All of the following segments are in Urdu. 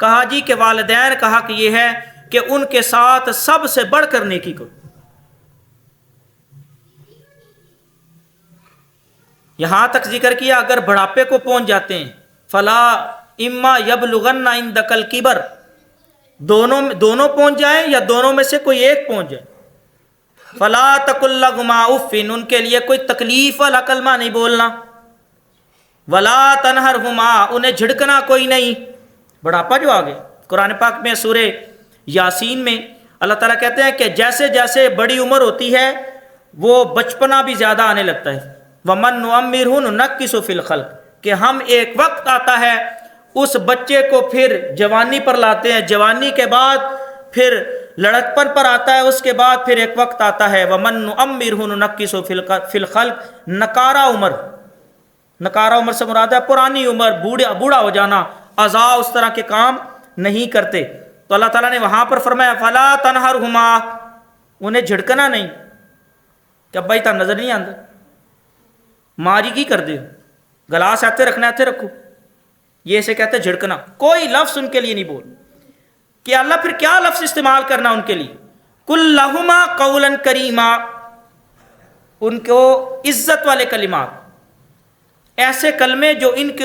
کہا جی کہ والدین کا حق یہ ہے کہ ان کے ساتھ سب سے بڑھ کر نیکی کرو. یہاں تک ذکر کیا اگر بڑھاپے کو پہنچ جاتے ہیں فلا اما یبلغن عندک الکبر، دونوں پہنچ جائیں یا دونوں میں سے کوئی ایک پہنچ جائے. فلا تقل لهما اف، ان کے لیے کوئی تکلیف والا کلمہ نہیں بولنا. ولا تنہرہما، انہیں جھڑکنا کوئی نہیں. بڑھاپا جو آگے قرآن پاک میں سورہ یاسین میں اللہ تعالیٰ کہتے ہیں کہ جیسے جیسے بڑی عمر ہوتی ہے وہ بچپنا بھی زیادہ آنے لگتا ہے. وَمَن نُعَمِّرْهُ نُنَكِّسُ فِي الْخَلْقِ، کہ ہم ایک وقت آتا ہے اس بچے کو پھر جوانی پر لاتے ہیں، جوانی کے بعد پھر لڑکپن پر آتا ہے، اس کے بعد پھر ایک وقت آتا ہے وَمَن نُعَمِّرْهُ نُنَكِّسُ فِي الْخَلْقِ، نکارہ عمر. نکارہ عمر سے مراد ہے پرانی عمر، بوڑھا ہو جانا، اعضاء اس طرح کے کام نہیں کرتے. تو اللہ تعالیٰ نے وہاں پر فرمایا فلا تنہرہما، انہیں جھڑکنا نہیں کہ ابا تا نظر نہیں آتا، ماری کی کر دے، گلاس ایتھے رکھنا ایتھے رکھو، یہ اسے کہتے ہیں جھڑکنا. کوئی لفظ ان کے لیے نہیں بول. کہ اللہ پھر کیا لفظ استعمال کرنا ان کے لیے؟ قل لہما قولا کریما، ان کو عزت والے کلمات، ایسے کلمے جو ان کی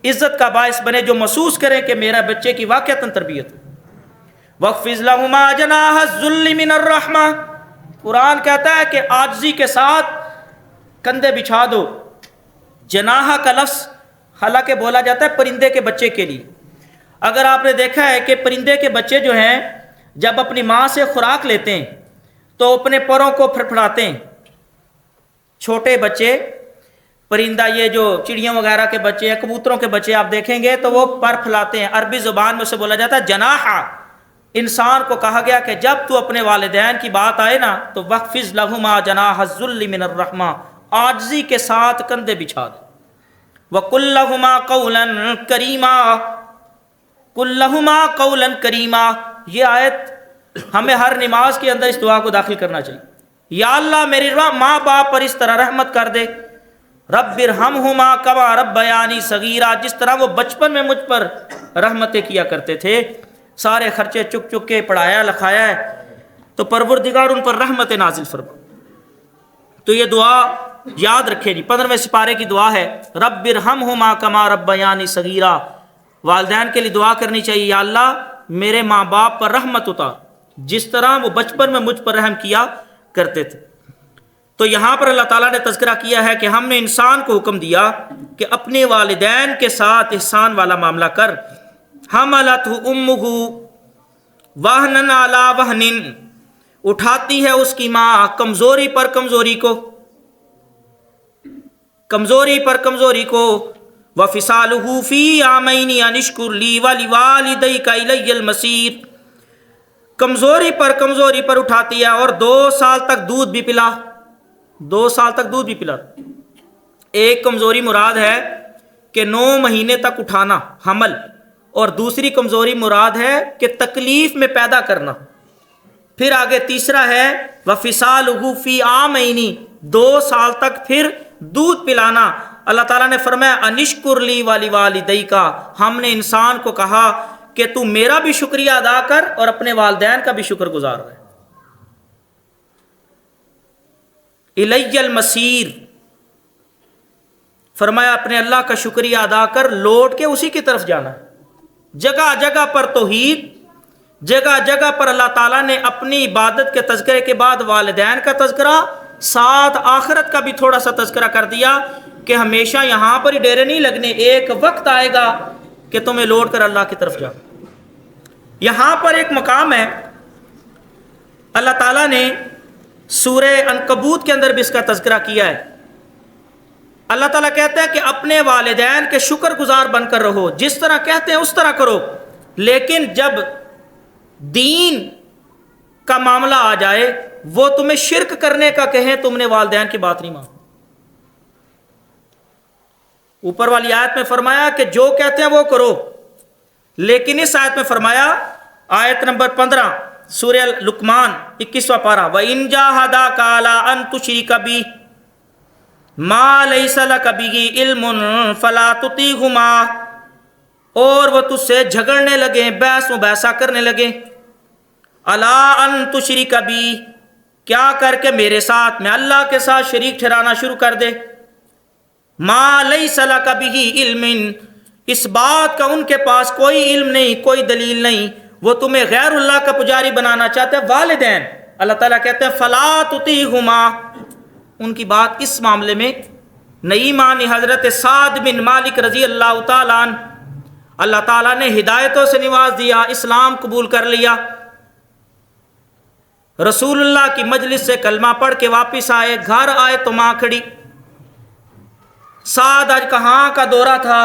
عزت کا باعث بنے، جو محسوس کریں کہ میرا بچے کی واقعتاً تربیت ہو. وَاخْفِضْ لَهُمَا جَنَاحَ الذُّلِّ مِنَ الرَّحْمَةِ، قرآن کہتا ہے کہ عاجزی کے ساتھ کندھے بچھا دو. جناح کا لفظ حالانکہ بولا جاتا ہے پرندے کے بچے کے لیے. اگر آپ نے دیکھا ہے کہ پرندے کے بچے جو ہیں جب اپنی ماں سے خوراک لیتے ہیں تو اپنے پروں کو پھڑپھڑاتے ہیں. چھوٹے بچے پرندہ، یہ جو چڑیوں وغیرہ کے بچے ہیں، کبوتروں کے بچے آپ دیکھیں گے تو وہ پر پھیلاتے ہیں. عربی زبان میں اسے بولا جاتا ہے جناحہ. انسان کو کہا گیا کہ جب تو اپنے والدین کی بات آئے نا تو وَاخْفِضْ لَهُمَا جَنَاحَ الذُّلِّ مِنَ الرَّحْمَةِ، عاجزی کے ساتھ کندھے بچھا دو. وَقُلْ لَهُمَا قَوْلًا كَرِيمًا، قُلْ لَهُمَا قَوْلًا كَرِيمًا. یہ آیت ہمیں ہر نماز کے اندر اس دعا کو داخل کرنا چاہیے. یا اللہ میری ماں باپ پر اس طرح رحمت کر دے. رب ارحمہما کما ربیانی صغیرا، جس طرح وہ بچپن میں مجھ پر رحمتیں کیا کرتے تھے، سارے خرچے چک چک کے پڑھایا لکھایا ہے، تو پروردگار ان پر رحمت نازل فرما. تو یہ دعا یاد رکھے جی، 15ویں سپارے کی دعا ہے رب ارحمہما کما ربیانی صغیرا. والدین کے لیے دعا کرنی چاہیے، یا اللہ میرے ماں باپ پر رحمت اتار جس طرح وہ بچپن میں مجھ پر رحم کیا کرتے تھے. تو یہاں پر اللہ تعالیٰ نے تذکرہ کیا ہے کہ ہم نے انسان کو حکم دیا کہ اپنے والدین کے ساتھ احسان والا معاملہ کر. حملتہ امہ وہنن علی وہن، اٹھاتی ہے اس کی ماں کمزوری پر کمزوری کو، کمزوری پر کمزوری کو. وفصالہ فی عامین ان اشکر لی ولوالدیک الی المصیر، کمزوری پر اٹھاتی ہے اور 2 سال تک دودھ بھی پلا. 2 سال تک دودھ بھی پلا. ایک کمزوری مراد ہے کہ 9 مہینے تک اٹھانا حمل، اور دوسری کمزوری مراد ہے کہ تکلیف میں پیدا کرنا. پھر آگے تیسرا ہے وفصالہ فی عامین، 2 سال تک پھر دودھ پلانا. اللہ تعالیٰ نے فرمایا انشکر لی ولوالدیک، ہم نے انسان کو کہا کہ تو میرا بھی شکریہ ادا کر اور اپنے والدین کا بھی شکر گزار رہے. الی المصیر، فرمایا اپنے اللہ کا شکریہ ادا کر، لوٹ کے اسی کی طرف جانا. جگہ جگہ پر توحید، جگہ جگہ پر اللہ تعالیٰ نے اپنی عبادت کے تذکرے کے بعد والدین کا تذکرہ، ساتھ آخرت کا بھی تھوڑا سا تذکرہ کر دیا کہ ہمیشہ یہاں پر ہی ڈیرے نہیں لگنے، ایک وقت آئے گا کہ تمہیں لوٹ کر اللہ کی طرف جاؤ. یہاں پر ایک مقام ہے اللہ تعالیٰ نے سورہ عنکبوت کے اندر بھی اس کا تذکرہ کیا ہے. اللہ تعالیٰ کہتا ہے کہ اپنے والدین کے شکر گزار بن کر رہو، جس طرح کہتے ہیں اس طرح کرو، لیکن جب دین کا معاملہ آ جائے، وہ تمہیں شرک کرنے کا کہیں، تم نے والدین کی بات نہیں مانی. اوپر والی آیت میں فرمایا کہ جو کہتے ہیں وہ کرو، لیکن اس آیت میں فرمایا آیت نمبر 15 سورہ لقمان 21واں پارہ وَإِن جَاهَدَاكَ عَلَىٰ أَن تُشْرِكَ بِي مَا لَيْسَ لَكَ بِهِ عِلْمٌ فَلَا تُطِعْهُمَا اور وہ تجھ سے جھگڑنے لگے، بحث مباحثہ کرنے لگے، الا ان تشرک بی، کیا کر کے میرے ساتھ، میں اللہ کے ساتھ شریک ٹھہرانا شروع کر دے، ما لیس لک بہ علم، اس بات کا ان کے پاس کوئی علم نہیں، کوئی دلیل نہیں، وہ تمہیں غیر اللہ کا پجاری بنانا چاہتے ہیں۔ والدین اللہ تعالیٰ کہتے ہیں فلا تطیعہما، ان کی بات اس معاملے میں نہیں مانی۔ حضرت سعد بن مالک رضی اللہ تعالیٰ عنہ، اللہ تعالیٰ نے ہدایتوں سے نواز دیا، اسلام قبول کر لیا، رسول اللہ کی مجلس سے کلمہ پڑھ کے واپس آئے، گھر آئے تو ماں کھڑی۔ سعد آج کہاں کا دورہ تھا؟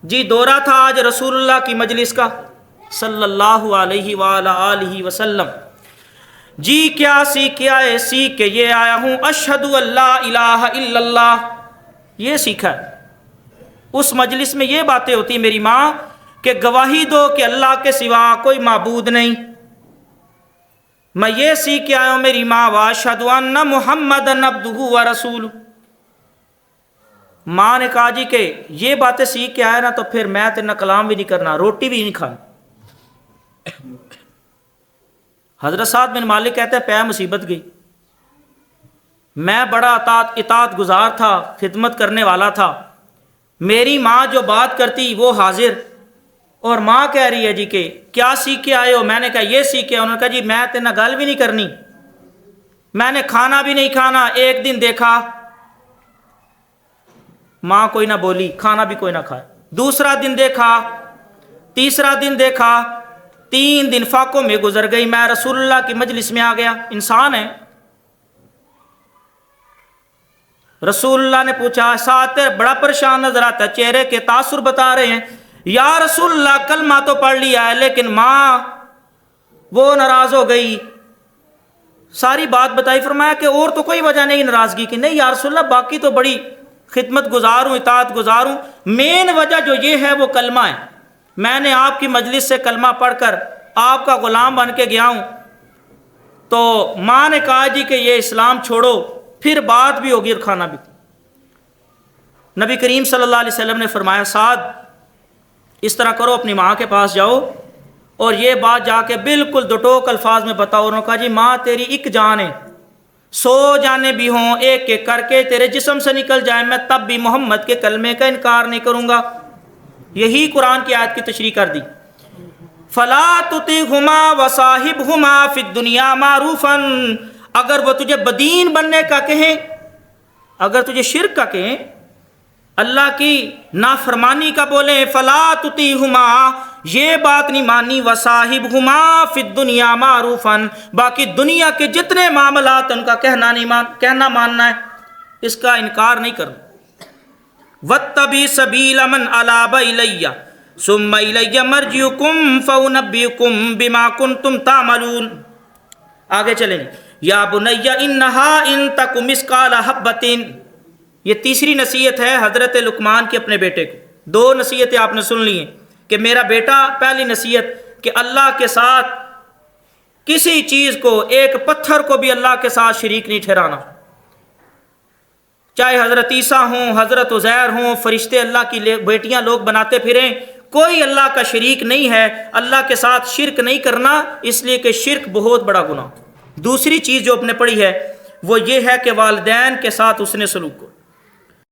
جی دورہ تھا آج رسول اللہ کی مجلس کا صلی اللہ علیہ وآلہ وسلم۔ جی کیا سیکھ کے آئے؟ سیکھ کے یہ آیا ہوں اشہد ان لا الہ الا اللہ، یہ سیکھا ہے۔ اس مجلس میں یہ باتیں ہوتی میری ماں کہ گواہی دو کہ اللہ کے سوا کوئی معبود نہیں، میں یہ سیکھ کے آیا ہوں میری ماں واشہد ان محمدًا عبدہ ورسولہ۔ ماں نے کہا جی کہ یہ باتیں سیکھ کے آیا نا تو پھر میں تیرے کلام بھی نہیں کرنا، روٹی بھی نہیں کھانی۔ حضرت سعد بن مالک کہتے ہیں پہ مصیبت گئی، میں بڑا اطاعت گزار تھا، خدمت کرنے والا تھا، میری ماں جو بات کرتی وہ حاضر، اور ماں کہہ رہی ہے جی کہ کیا سیکھ کے آئے ہو؟ میں نے کہا یہ سیکھ کے، انہوں نے کہا جی میں تیرے گل بھی نہیں کرنی، میں نے کھانا بھی نہیں کھانا۔ ایک دن دیکھا ماں کوئی نہ بولی، کھانا بھی کوئی نہ کھائے، دوسرا دن دیکھا، تیسرا دن دیکھا، 3 دن فاقوں میں گزر گئی، میں رسول اللہ کی مجلس میں آ گیا، انسان ہے۔ رسول اللہ نے پوچھا ساتھ بڑا پریشان نظر آتا ہے، چہرے کے تاثر بتا رہے ہیں، یا رسول اللہ کلمہ تو پڑھ لیا ہے لیکن ماں وہ ناراض ہو گئی، ساری بات بتائی، فرمایا کہ اور تو کوئی وجہ نہیں ناراضگی کی؟ نہیں یا رسول اللہ باقی تو بڑی خدمت گزار ہوں، اطاعت گزار ہوں، مین وجہ جو یہ ہے وہ کلمہ ہے، میں نے آپ کی مجلس سے کلمہ پڑھ کر آپ کا غلام بن کے گیا ہوں۔ تو ماں نے کہا جی کہ یہ اسلام چھوڑو، پھر بات بھی ہوگی اور کھانا بھی۔ نبی کریم صلی اللہ علیہ وسلم نے فرمایا سعد اس طرح کرو، اپنی ماں کے پاس جاؤ اور یہ بات جا کے بالکل دو ٹوک الفاظ میں بتاؤ۔ انہوں نے کہا جی ماں تیری ایک جان ہے، 100 جانیں بھی ہوں، ایک ایک کر کے تیرے جسم سے نکل جائیں، میں تب بھی محمد کے کلمے کا انکار نہیں کروں گا۔ یہی قرآن کی آیت کی تشریح کر دی، فَلَا تُطِعْهُمَا وَصَاحِبْهُمَا فِي الدُّنْيَا مَعْرُوفًا، اگر وہ تجھے بدین بننے کا کہیں، اگر تجھے شرک کا کہیں، اللہ کی نافرمانی کا بولیں، فَلَا تُطِعْهُمَا، یہ بات نہیں مانی، وَصَاحِبْهُمَا فِي الدُّنْيَا مَعْرُوفًا، باقی دنیا کے جتنے معاملات ان کا کہنا ماننا ہے، اس کا انکار نہیں کرنا۔ وَاتَّبِعْ سَبِيلَ مَنْ أَنَابَ إِلَيَّ ثُمَّ إِلَيَّ مَرْجِعُكُمْ فَأُنَبِّئُكُم بِمَا كُنتُمْ تَعْمَلُونَ۔ آگے چلیں، یا بنی انہا ان تک مثقال حبۃ، یہ تیسری نصیحت ہے حضرت لقمان کی اپنے بیٹے کو۔ 2 نصیحتیں آپ نے سن لی ہیں کہ میرا بیٹا، پہلی نصیحت کہ اللہ کے ساتھ کسی چیز کو، ایک پتھر کو بھی اللہ کے ساتھ شریک نہیں ٹھہرانا، چاہے حضرت عیسیٰ ہوں، حضرت عزیر ہوں، فرشتے اللہ کی بیٹیاں لوگ بناتے پھریں، کوئی اللہ کا شریک نہیں ہے، اللہ کے ساتھ شرک نہیں کرنا، اس لیے کہ شرک بہت بڑا گناہ۔ دوسری چیز جو اپنے پڑھی ہے وہ یہ ہے کہ والدین کے ساتھ اس نے سلوک کو